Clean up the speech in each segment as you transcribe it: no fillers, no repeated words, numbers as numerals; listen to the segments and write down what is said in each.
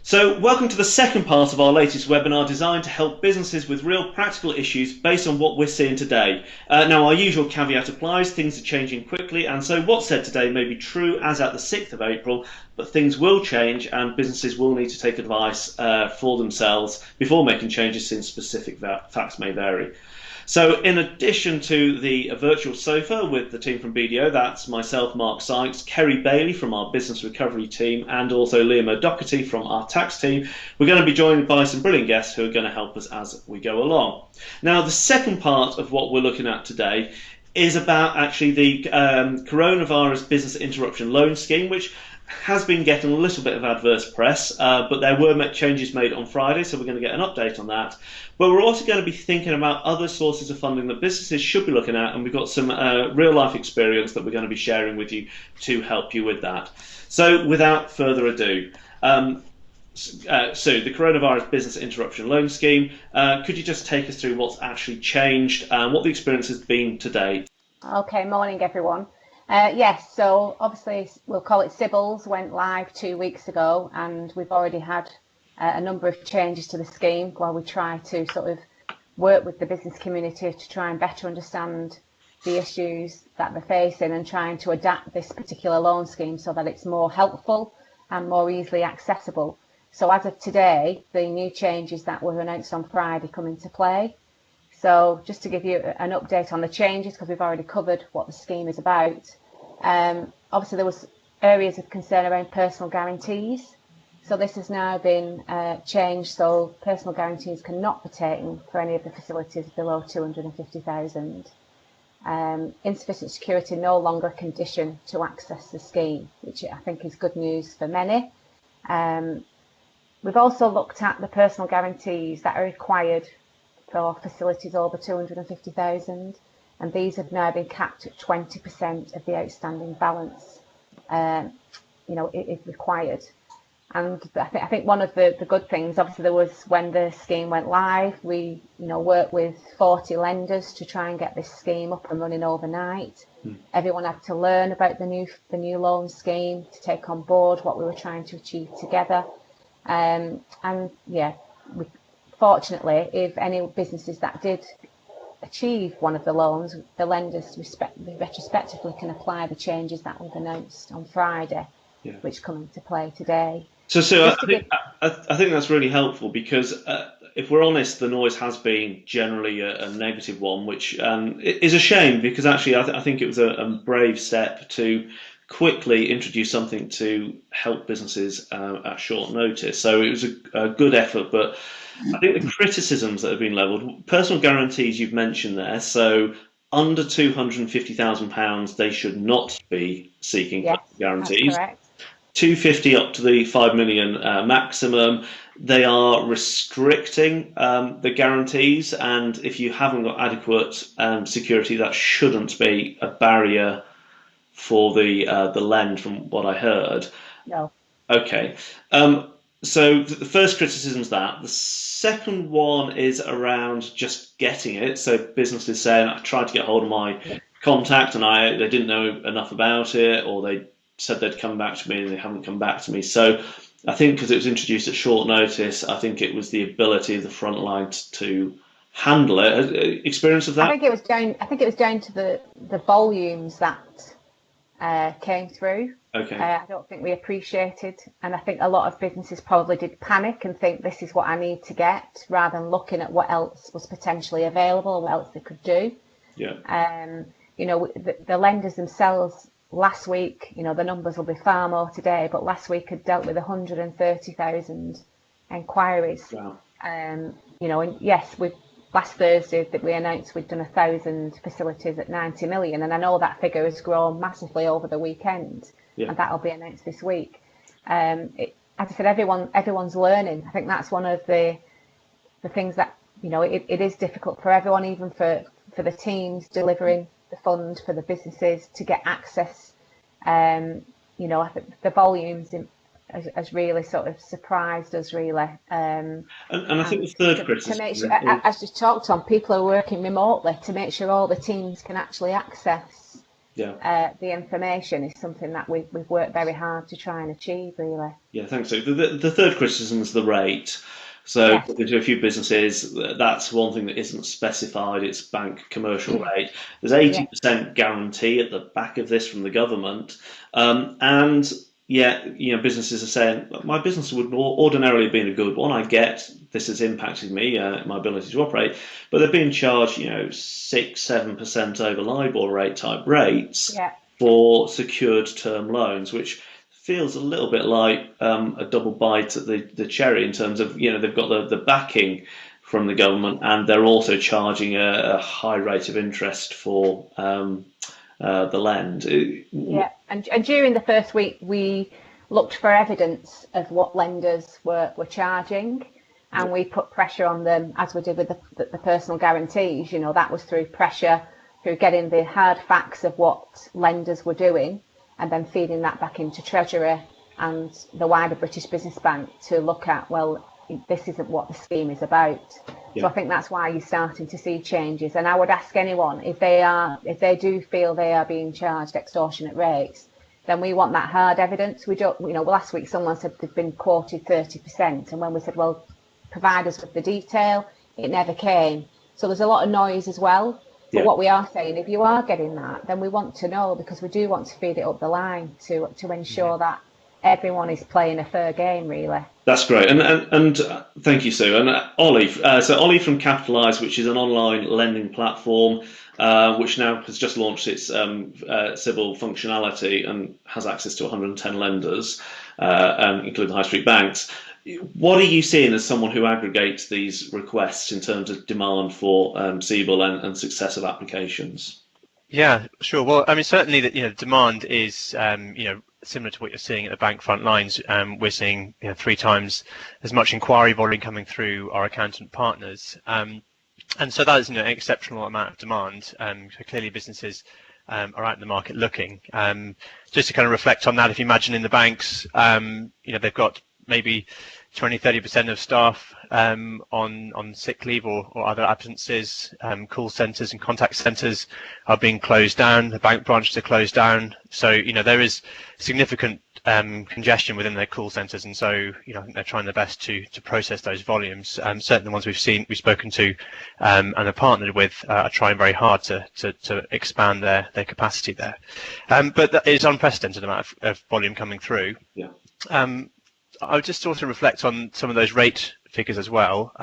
So, welcome to the second part of our latest webinar designed to help businesses with real practical issues based on what we're seeing today. Now, our usual caveat applies, things are changing quickly, and so what's said today may be true as at the 6th of April, but things will change and businesses will need to take advice for themselves before making changes, since specific facts may vary. So in addition to the virtual sofa with the team from BDO, that's myself, Mark Sykes, Kerry Bailey from our business recovery team, and also Liam O'Doherty from our tax team, we're going to be joined by some brilliant guests who are going to help us as we go along. Now, the second part of what we're looking at today is about actually the coronavirus business interruption loan scheme, which has been getting a little bit of adverse press, but there were changes made on Friday, so we're going to get an update on that. But we're also going to be thinking about other sources of funding that businesses should be looking at, and we've got some real life experience that we're going to be sharing with you to help you with that. So without further ado, Sue, the coronavirus business interruption loan scheme, could you just take us through what's actually changed and what the experience has been to date? Okay, morning everyone. Yes, so obviously we'll call it CBILS, went live 2 weeks ago, and we've already had a number of changes to the scheme while we try to sort of work with the business community to try and better understand the issues that they're facing and trying to adapt this particular loan scheme so that it's more helpful and more easily accessible. So as of today, the new changes that were announced on Friday come into play. So just to give you an update on the changes, because we've already covered what the scheme is about. Obviously there was areas of concern around personal guarantees. So this has now been changed, so personal guarantees cannot be taken for any of the facilities below 250,000. Insufficient security no longer a condition to access the scheme, which I think is good news for many. We've also looked at the personal guarantees that are required for facilities over 250,000, and these have now been capped at 20% of the outstanding balance. It is required. And I think one of the good things, obviously, there was when the scheme went live, we worked with 40 lenders to try and get this scheme up and running overnight. Everyone had to learn about the new loan scheme to take on board what we were trying to achieve together. Fortunately, if any businesses that did achieve one of the loans, the lenders retrospectively can apply the changes that were announced on Friday, which come into play today. So I think that's really helpful, because if we're honest, the noise has been generally a negative one, which is a shame, because actually I think it was a brave step to quickly introduce something to help businesses at short notice. So it was a good effort, but I think the criticisms that have been levelled, personal guarantees you've mentioned there, so under £250,000 they should not be seeking guarantees. That's correct. 250 up to the 5 million maximum, they are restricting the guarantees, and if you haven't got adequate security, that shouldn't be a barrier for the lend, from what I heard. No. Okay. So the first criticism is that. The second one is around just getting it. So businesses saying, I tried to get hold of my contact and they didn't know enough about it, or they said they'd come back to me and they haven't come back to me. So I think because it was introduced at short notice, I think it was the ability of the front line to handle it. Experience of that? I think it was down to the volumes that came through. Okay. I don't think we appreciated, and I think a lot of businesses probably did panic and think this is what I need to get, rather than looking at what else was potentially available, what else they could do. Yeah. The lenders themselves last week, the numbers will be far more today, but last week had dealt with 130,000 inquiries. Wow. And yes, last Thursday that we announced we'd done 1,000 facilities at 90 million, and I know that figure has grown massively over the weekend, and that'll be announced this week. As I said, everyone's learning. I think that's one of the things that it is difficult for everyone, even for the teams delivering the fund, for the businesses to get access. I think the volumes has really sort of surprised us, really. And I think the third criticism, to make sure, as you talked on, people are working remotely to make sure all the teams can actually access the information is something that we've worked very hard to try and achieve, really. Yeah, thanks. So the third criticism is the rate. So Yes. talking to a few businesses, that's one thing that isn't specified. It's bank commercial rate. There's Yeah. 80% guarantee at the back of this from the government, and yeah, businesses are saying my business would ordinarily have been a good one. I get this has impacted me, my ability to operate, but they're being charged, 6-7% over LIBOR rate type rates Yeah. for secured term loans, which feels a little bit like a double bite at the cherry in terms of they've got the backing from the government and they're also charging a high rate of interest for the lend. Yeah, and during the first week we looked for evidence of what lenders were charging, and we put pressure on them as we did with the personal guarantees. That was through pressure, through getting the hard facts of what lenders were doing, and then feeding that back into Treasury and the wider British Business Bank to look at, well, this isn't what the scheme is about. Yeah. So I think that's why you're starting to see changes. And I would ask anyone, if they do feel they are being charged extortionate rates, then we want that hard evidence. We don't, last week someone said they've been quoted 30%, and when we said, well, provide us with the detail, it never came. So there's a lot of noise as well. But what we are saying, if you are getting that, then we want to know, because we do want to feed it up the line to ensure that everyone is playing a fair game, really. That's great, and thank you, Sue. And Ollie, so Ollie from Capitalise, which is an online lending platform, which now has just launched its CBIL functionality and has access to 110 lenders, including high street banks. What are you seeing as someone who aggregates these requests in terms of demand for CBIL and success of applications? Yeah, sure. Well, I mean, certainly that demand is similar to what you're seeing at the bank front lines. We're seeing 3 times as much inquiry volume coming through our accountant partners, and so that is an exceptional amount of demand. So clearly, businesses are out in the market looking. Just to kind of reflect on that, if you imagine in the banks, they've got maybe 20-30% of staff on sick leave or other absences. Call centres and contact centres are being closed down. The bank branches are closed down. So there is significant congestion within their call centres, and so I think they're trying their best to process those volumes. Certainly the ones we've spoken to, and are partnered with, are trying very hard to expand their capacity there. But that is unprecedented amount of volume coming through. Yeah. I would just also reflect on some of those rate figures as well.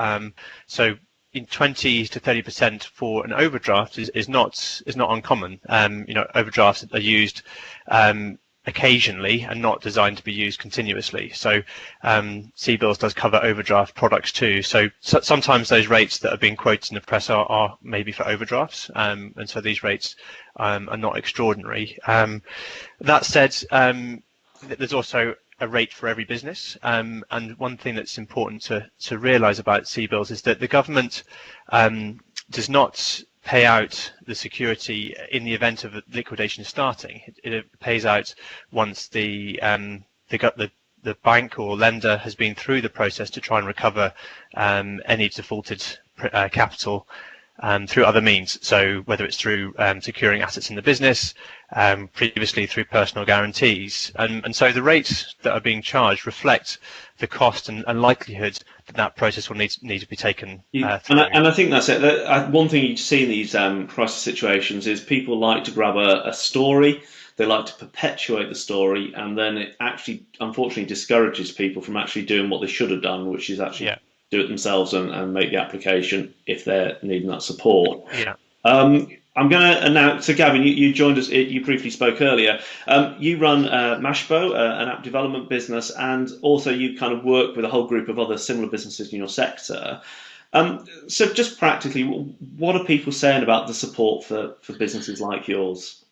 So in 20 to 30% for an overdraft is not uncommon. Overdrafts are used occasionally and not designed to be used continuously. So CBILS does cover overdraft products too. So sometimes those rates that are being quoted in the press are maybe for overdrafts, and so these rates are not extraordinary. That said, there's also a rate for every business, and one thing that's important to realise about CBILS is that the government does not pay out the security in the event of a liquidation starting. It pays out once the bank or lender has been through the process to try and recover any defaulted capital through other means. So whether it's through securing assets in the business, previously through personal guarantees, and so the rates that are being charged reflect the cost and likelihood that process will need to be taken through. And I think that's it. One thing you see in these crisis situations is people like to grab a story, they like to perpetuate the story, and then it actually, unfortunately, discourages people from actually doing what they should have done, which is actually do it themselves and make the application if they're needing that support. Yeah. I'm going to announce, so Gavin, you joined us, you briefly spoke earlier. You run Mashbo, an app development business, and also you kind of work with a whole group of other similar businesses in your sector. So just practically, what are people saying about the support for businesses like yours?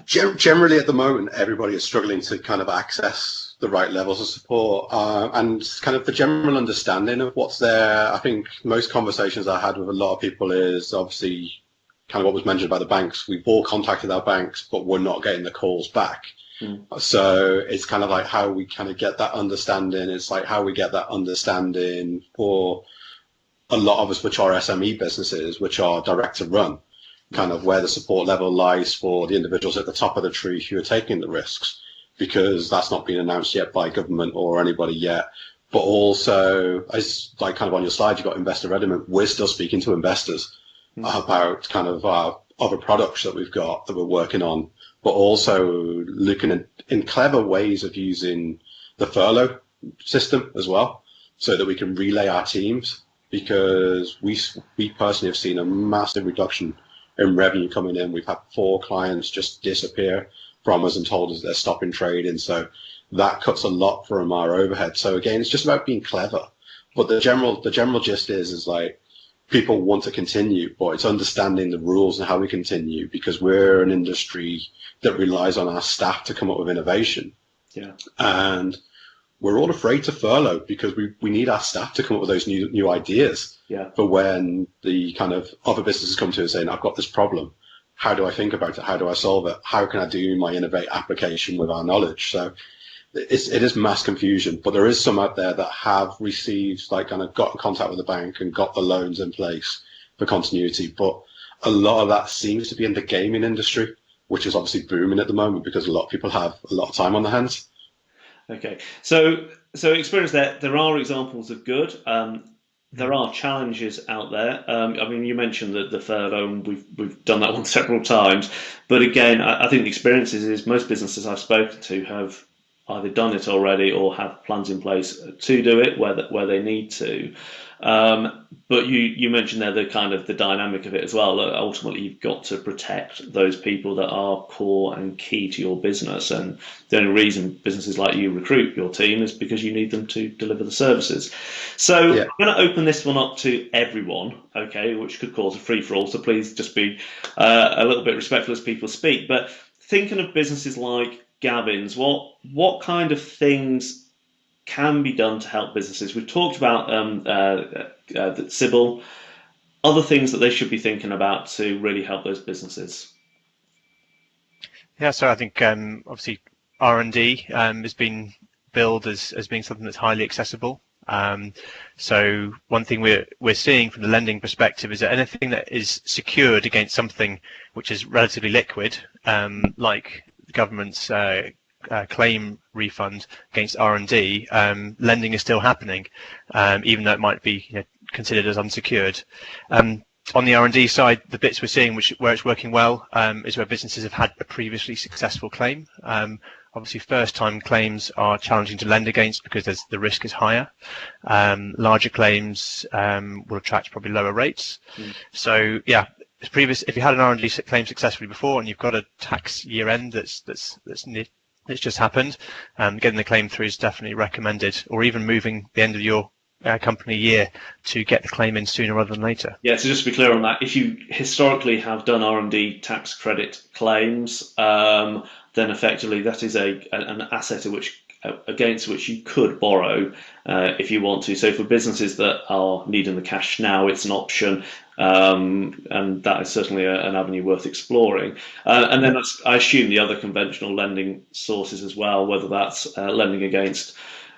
Generally, at the moment, everybody is struggling to kind of access the right levels of support and kind of the general understanding of what's there. I think most conversations I had with a lot of people is obviously kind of what was mentioned by the banks. We've all contacted our banks, but we're not getting the calls back. So it's kind of like how we kind of get that understanding. It's like how we get that understanding for a lot of us, which are SME businesses, which are direct to run. kind of where the support level lies for the individuals at the top of the tree who are taking the risks, because that's not been announced yet by government or anybody yet. But also, as like kind of on your slide, you've got investor readiness. We're still speaking to investors about kind of other products that we've got that we're working on, but also looking in clever ways of using the furlough system as well, so that we can relay our teams, because we personally have seen a massive reduction in revenue coming in. We've had 4 clients just disappear from us and told us they're stopping trading. So that cuts a lot from our overhead. So again, it's just about being clever. But the general gist is like, people want to continue, but it's understanding the rules and how we continue, because we're an industry that relies on our staff to come up with innovation. Yeah. And we're all afraid to furlough because we need our staff to come up with those new ideas. Yeah. For when the kind of other businesses come to us saying, I've got this problem. How do I think about it? How do I solve it? How can I do my innovate application with our knowledge? So it is mass confusion, but there is some out there that have received, like, kind of got in contact with the bank and got the loans in place for continuity. But a lot of that seems to be in the gaming industry, which is obviously booming at the moment because a lot of people have a lot of time on their hands. Okay, so experience there are examples of good. There are challenges out there. I mean, you mentioned the furlough, and we've done that one several times. But again, I think the experience is most businesses I've spoken to have either done it already or have plans in place to do it where they need to. But you mentioned there the dynamic of it as well. Ultimately, you've got to protect those people that are core and key to your business. And the only reason businesses like you recruit your team is because you need them to deliver the services. So I'm going to open this one up to everyone, okay, which could cause a free-for-all. So please just be a little bit respectful as people speak. But thinking of businesses like Gavin's, what kind of things can be done to help businesses? We've talked about the CBIL, other things that they should be thinking about to really help those businesses. Yeah, so I think obviously R&D has been billed as being something that's highly accessible. So one thing we're seeing from the lending perspective is that anything that is secured against something which is relatively liquid, like the government's claim refund against R&D, lending is still happening, even though it might be considered as unsecured. On the R&D side, the bits we're seeing where it's working well is where businesses have had a previously successful claim. Obviously, first-time claims are challenging to lend against because the risk is higher. Larger claims will attract probably lower rates. So, yeah, if you had an R&D claim successfully before and you've got a tax year end that's just happened, getting the claim through is definitely recommended, or even moving the end of your company year to get the claim in sooner rather than later. Yeah, so just to be clear on that, if you historically have done R&D tax credit claims, then effectively that is an asset against which you could borrow if you want to. So for businesses that are needing the cash now, it's an option, and that is certainly an avenue worth exploring. And then I assume the other conventional lending sources as well, whether that's lending against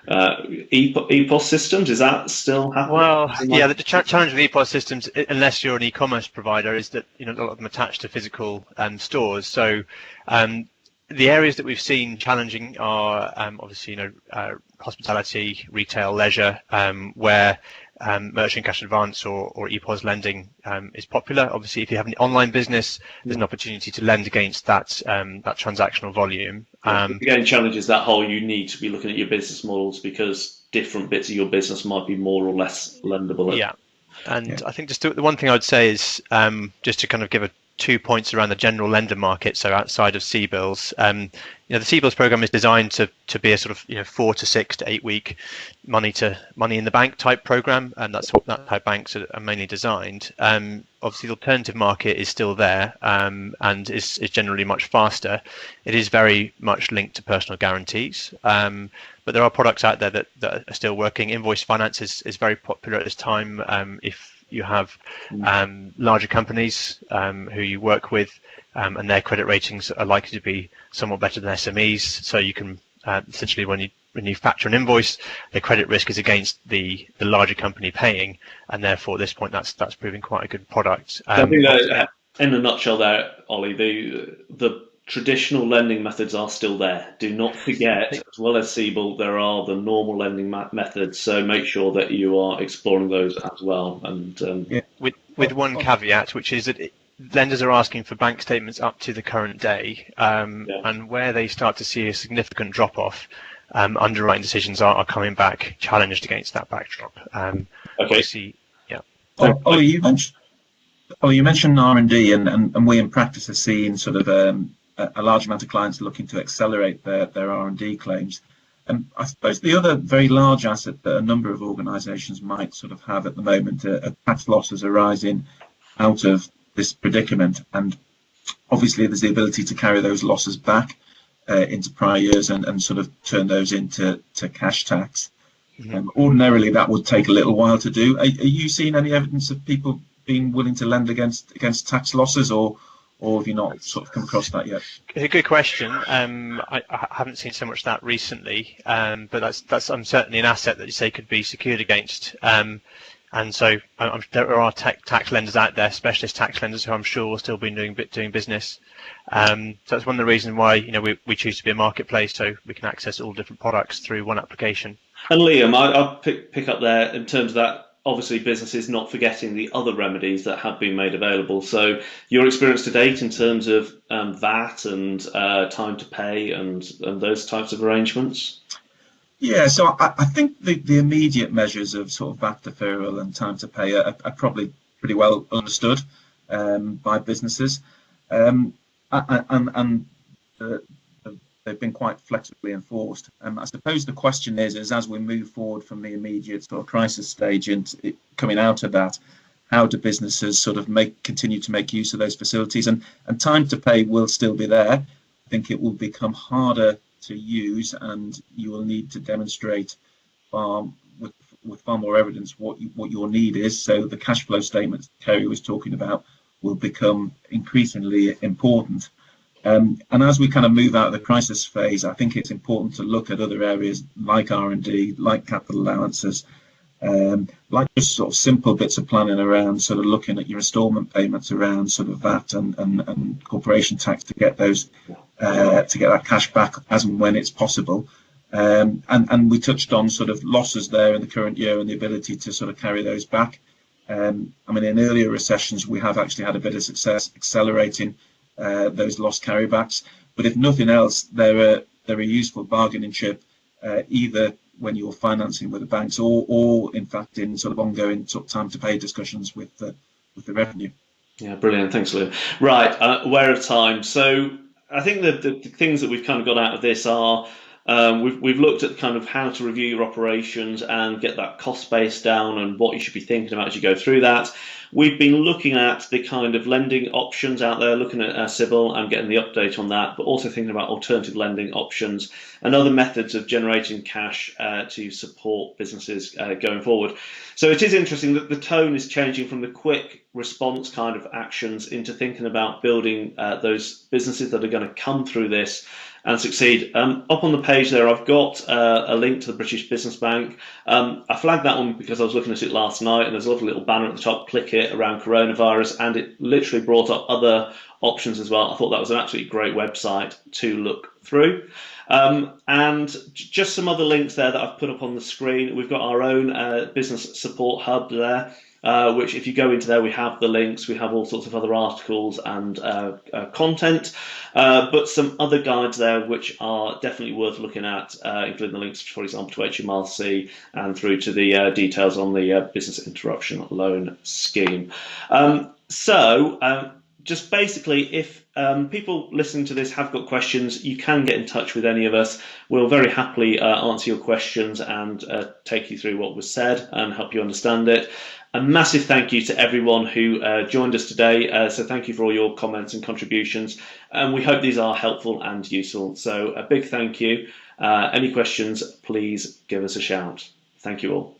EPOS systems, is that still happening? Well, yeah, the challenge with EPOS systems, unless you're an e-commerce provider, is that a lot of them attach to physical stores. So the areas that we've seen challenging are obviously hospitality, retail, leisure, where merchant cash advance or EPOS lending is popular. Obviously, if you have an online business, there's an opportunity to lend against that transactional volume. Again, challenges that whole, you need to be looking at your business models because different bits of your business might be more or less lendable. Yeah, and I think just the one thing I would say is just to kind of give 2 points around the general lender market, so outside of CBILS. The CBILS program is designed to be a sort of 4 to 6 to 8 week money in the bank type program, and that's how banks are mainly designed. Obviously, the alternative market is still there, and is generally much faster. It is very much linked to personal guarantees, but there are products out there that are still working. Invoice finance is very popular at this time. If you have larger companies who you work with, and their credit ratings are likely to be somewhat better than SMEs. So you can essentially, when you factor an invoice, the credit risk is against the larger company paying, and therefore at this point that's proving quite a good product. I think in a nutshell there, Ollie, the traditional lending methods are still there. Do not forget, as well as CBIL, there are the normal lending methods. So make sure that you are exploring those as well. And with one caveat, which is that lenders are asking for bank statements up to the current day, and where they start to see a significant drop-off, underwriting decisions are coming back challenged against that backdrop. okay. Obviously, yeah. Ollie, you mentioned R&D, and we in practice have seen sort of a large amount of clients looking to accelerate their R&D claims. And I suppose the other very large asset that a number of organisations might sort of have at the moment are tax losses arising out of this predicament. And obviously there's the ability to carry those losses back into prior years and sort of turn those into cash tax. Ordinarily that would take a little while to do. Are you seeing any evidence of people being willing to lend against tax losses, or have you not sort of come across that yet? It's a good question. I haven't seen so much that recently, but that's certainly an asset that you say could be secured against. And so there are tax lenders out there, specialist tax lenders, who I'm sure will still be doing business. So that's one of the reasons why we choose to be a marketplace, so we can access all different products through one application. And Liam, I'll pick up there in terms of that. Obviously, businesses not forgetting the other remedies that have been made available. So your experience to date in terms of VAT and time to pay and those types of arrangements? Yeah, so I think the immediate measures of sort of VAT deferral and time to pay are probably pretty well understood by businesses, and they've been quite flexibly enforced. I suppose the question is as we move forward from the immediate sort of crisis stage and coming out of that, how do businesses sort of continue to make use of those facilities? And time to pay will still be there. I think it will become harder to use, and you will need to demonstrate with far more evidence what your need is. So the cash flow statements Kerry was talking about will become increasingly important. And as we kind of move out of the crisis phase, I think it's important to look at other areas like R&D, like capital allowances, like just sort of simple bits of planning around sort of looking at your instalment payments around sort of VAT and corporation tax to get those to get that cash back as and when it's possible. And we touched on sort of losses there in the current year and the ability to sort of carry those back. I mean, in earlier recessions, we have actually had a bit of success accelerating those loss carrybacks, but if nothing else, they're a useful bargaining chip, either when you're financing with the banks or in fact in sort of ongoing sort of time to pay discussions with the revenue. Yeah, brilliant. Thanks, Lou. Right, aware of time. So I think the things that we've kind of got out of this are we've looked at kind of how to review your operations and get that cost base down and what you should be thinking about as you go through that. We've been looking at the kind of lending options out there, looking at CBIL and getting the update on that, but also thinking about alternative lending options and other methods of generating cash to support businesses going forward. So it is interesting that the tone is changing from the quick response kind of actions into thinking about building those businesses that are going to come through this and succeed. Up on the page there, I've got a link to the British Business Bank. I flagged that one because I was looking at it last night, and there's a lovely little banner at the top, click it, around coronavirus, and it literally brought up other options as well. I thought that was an absolutely great website to look through. And just some other links there that I've put up on the screen. We've got our own business support hub there, which if you go into there, we have the links, we have all sorts of other articles and content, but some other guides there which are definitely worth looking at, including the links, for example, to HMRC and through to the details on the business interruption loan scheme. Just basically, if people listening to this have got questions, you can get in touch with any of us. We'll very happily answer your questions and take you through what was said and help you understand it. A massive thank you to everyone who joined us today. So thank you for all your comments and contributions. And we hope these are helpful and useful. So a big thank you. Any questions, please give us a shout. Thank you all.